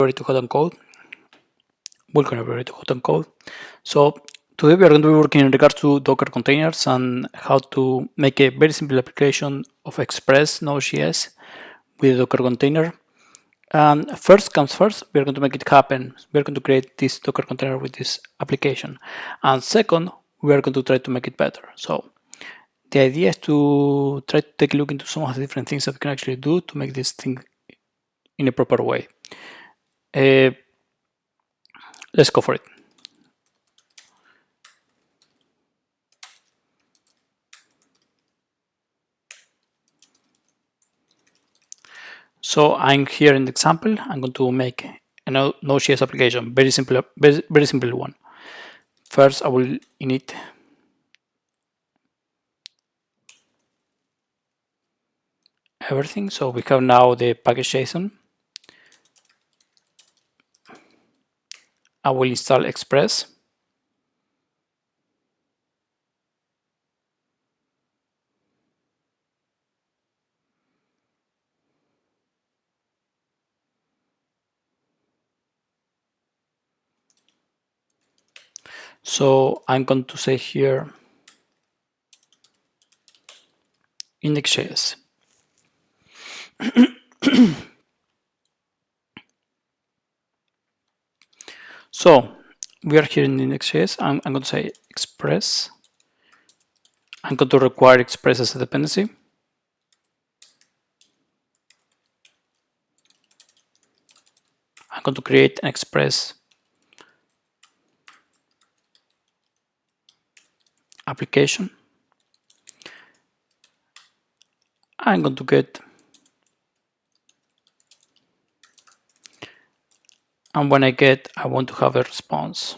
to JotaonCode. Welcome everybody to JotaonCode. So today we are going to be working in regards to Docker containers and how to make a very simple application of Express Node.js with a Docker container. And first comes first, we're going to make it happen. We're going to create this Docker container with this application. And second, we are going to try to make it better. So the idea is to try to take a look into some of the different things that we can actually do to make this thing in a proper way. Let's go for it. So I'm here in the example. I'm going to make a Node.js application, very simple one. First, I will init everything. So we have now the package.json. I will install Express. So I'm going to say here index.js. So we are here in index.js. I'm going to say Express. I'm going to require Express as a dependency. I'm going to create an Express application. I'm going to get, and when I get, I want to have a response.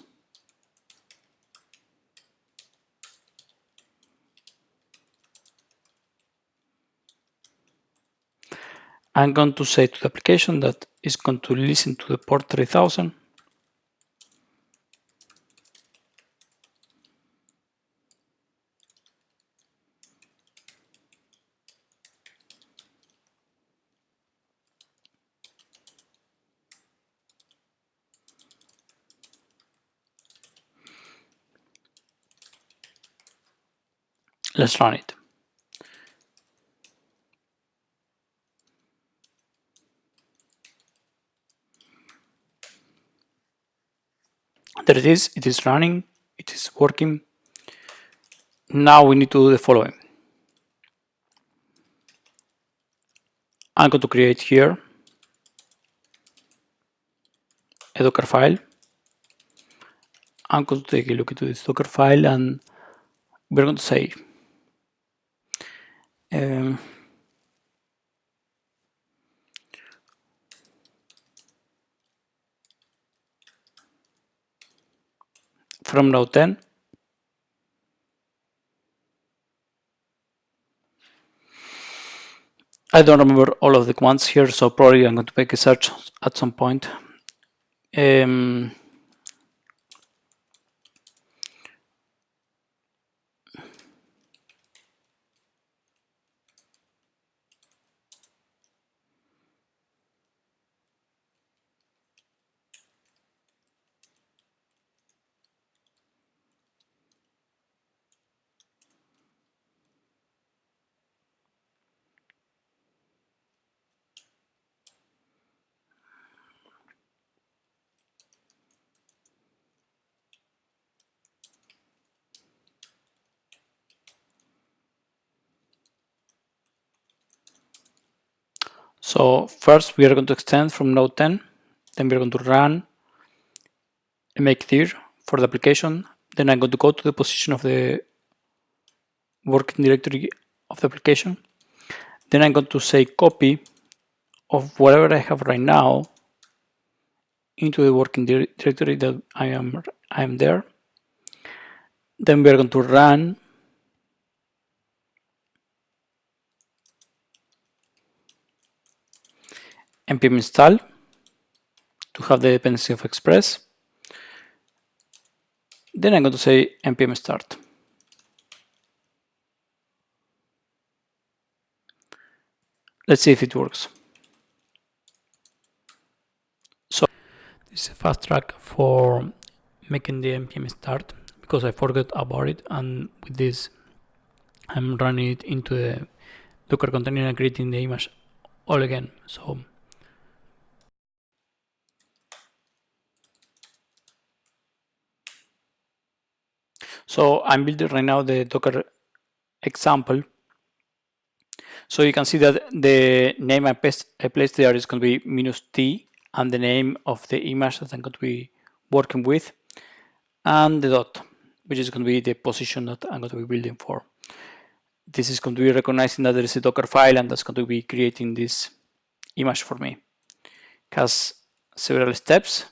I'm going to say to the application that it's going to listen to the port 3000. Let's run it. There it is running, it is working. Now we need to do the following. I'm going to create here a Docker file. I'm going to take a look into this Docker file and we're going to say from node 10. I don't remember all of the commands here, so probably I'm going to make a search at some point. So first we are going to extend from node 10, then we're going to run a make dir for the application. Then I'm going to go to the position of the working directory of the application. Then I'm going to say copy of whatever I have right now into the working directory that I am there. Then we're going to run npm install to have the dependency of Express. Then I'm going to say npm start. Let's see if it works. So This is a fast track for making the npm start because I forgot about it, and with this I'm running it into the Docker container and creating the image all again. So I'm building right now the Docker example. So you can see that the name I placed there is going to be -t, and the name of the image that I'm going to be working with, and the dot, which is going to be the position that I'm going to be building for. This is going to be recognizing that there is a Docker file, and that's going to be creating this image for me. It has several steps,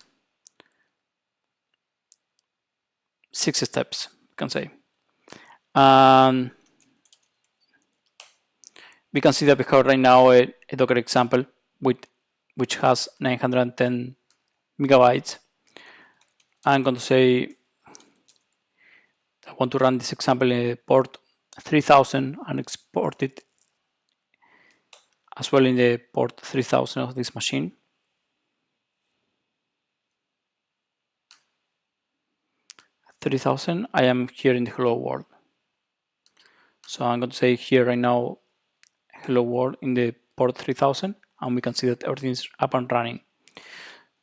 6 steps, you can say. We can see that we have right now a Docker example which has 910 megabytes. I'm going to say I want to run this example in port 3000 and export it as well in the port 3000 of this machine. I am here in the hello world. So I'm going to say here right now hello world in the port 3000, and we can see that everything is up and running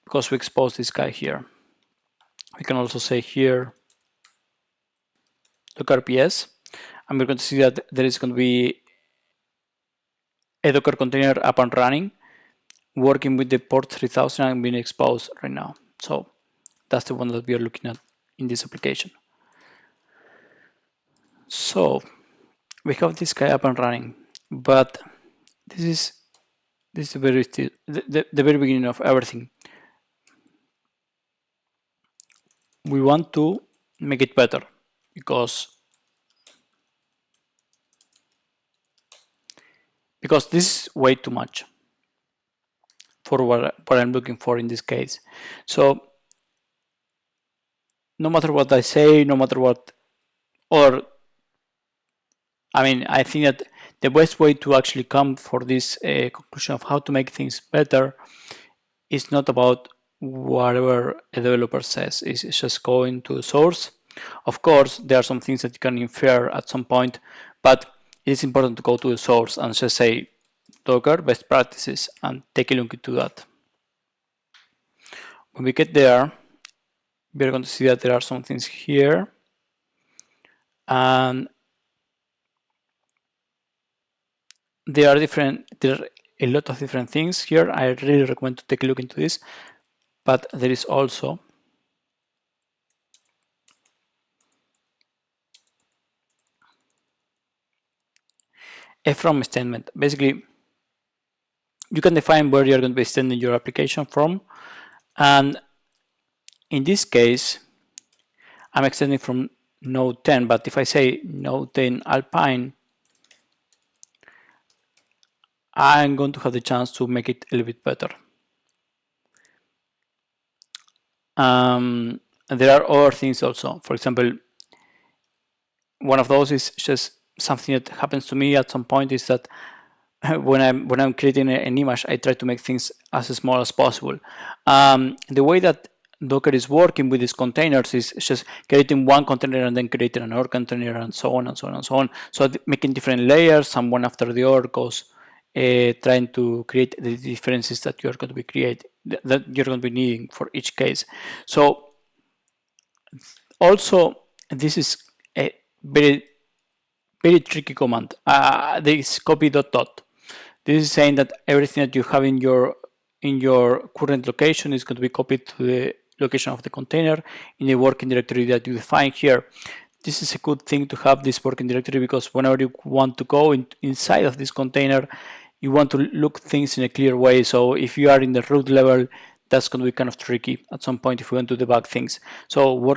because we exposed this guy here. We can also say here Docker PS, and we're going to see that there is going to be a Docker container up and running, working with the port 3000 and being exposed right now. So that's the one that we are looking at in this application. So we have this guy up and running, but this is the very beginning of everything. We want to make it better because this is way too much for what I'm looking for in this case. So no matter what I say, no matter what, or I mean, I think that the best way to actually come for this conclusion of how to make things better is not about whatever a developer says. It's just going to the source. Of course, there are some things that you can infer at some point, but it is important to go to the source and just say Docker best practices and take a look into that. When we get there, we're going to see that there are some things here, and there are a lot of different things here. I really recommend to take a look into this, but there is also a from statement. Basically, you can define where you're going to be extending your application from, and in this case, I'm extending from node 10, but if I say node 10 Alpine, I'm going to have the chance to make it a little bit better. There are other things also. For example, one of those is just something that happens to me at some point is that when I'm creating an image, I try to make things as small as possible. The way that Docker is working with these containers is just creating one container and then creating another container and so on and so on and so on. So making different layers, and one after the other goes trying to create the differences that you're going to be needing for each case. So also this is a very tricky command. This copy dot. This is saying that everything that you have in your current location is going to be copied to the location of the container in the working directory that you define here. This is a good thing to have this working directory because whenever you want to go inside of this container, you want to look things in a clear way. So if you are in the root level, that's going to be kind of tricky at some point if you want to debug things. So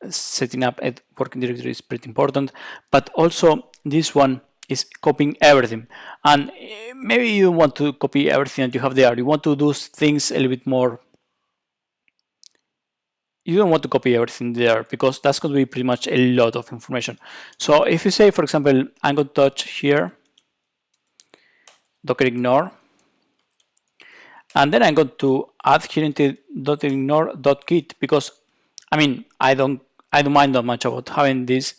setting up a working directory is pretty important, but also this one is copying everything, and maybe you don't want to copy everything that you have there. You want to do things a little bit more. You don't want to copy everything there because that's going to be pretty much a lot of information. So if you say, for example, I'm going to touch here Docker ignore, And then I'm going to add here into .ignore.git, because I mean I don't mind that much about having this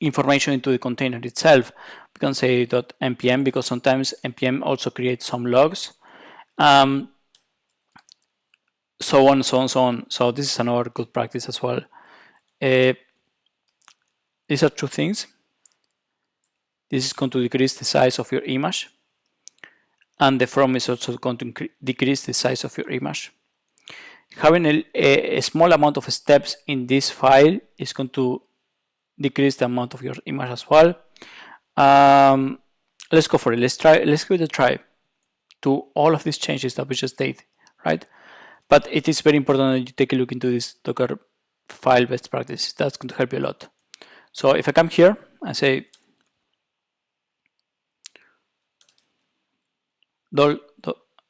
information into the container itself. We can say .npm, because sometimes npm also creates some logs, so on, so on, so on. So this is another good practice as well. These are two things. This is going to decrease the size of your image, and the from is also going to decrease the size of your image. Having a small amount of steps in this file is going to decrease the amount of your image as well. Let's go for it. Let's give it a try to all of these changes that we just did, right? But it is very important that you take a look into this Docker file best practice. That's going to help you a lot. So if I come here and say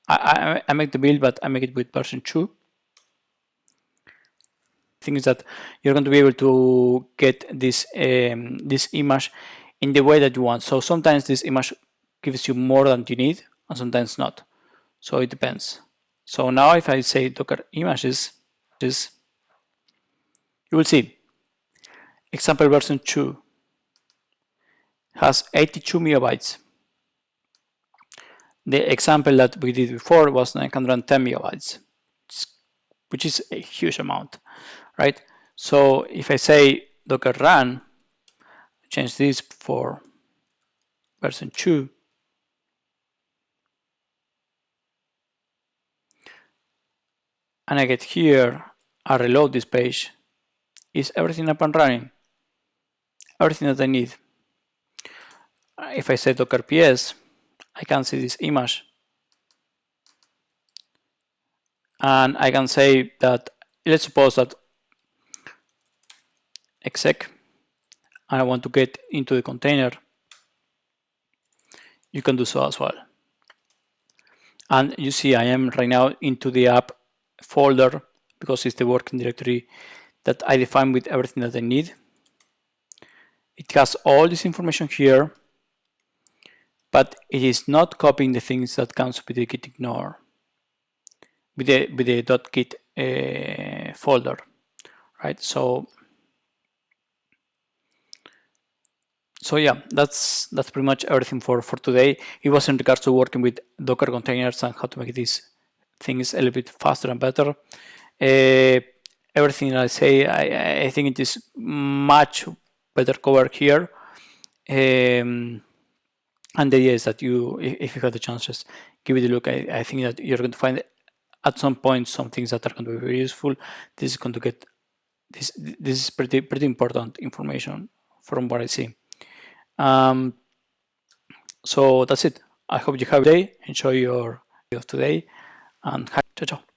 I make the build, but I make it with version 2. Thing is that you're going to be able to get this this image in the way that you want. So sometimes this image gives you more than you need, and sometimes not. So it depends. So now if I say Docker images, you will see example version 2 has 82 megabytes. The example that we did before was 910 megabytes, which is a huge amount, right? So if I say Docker run, change this for version 2, and I get here, I reload this page, is everything up and running? Everything that I need. If I say Docker PS, I can see this image, and I can say that, let's suppose that exec, and I want to get into the container, you can do so as well. And you see I am right now into the app folder, because it's the working directory that I define with everything that I need. It has all this information here, but it is not copying the things that comes with the git ignore, with the .git folder, right? So yeah, that's pretty much everything for today. It was in regards to working with Docker containers and how to make these things a little bit faster and better. Everything I say, I think it is much better covered here. And the idea is that if you have the chance, just give it a look. I think that you're going to find at some point some things that are going to be very useful. This is going to get this is pretty important information from what I see. So that's it. I hope you have a good day. Enjoy your day of today, and ciao ciao.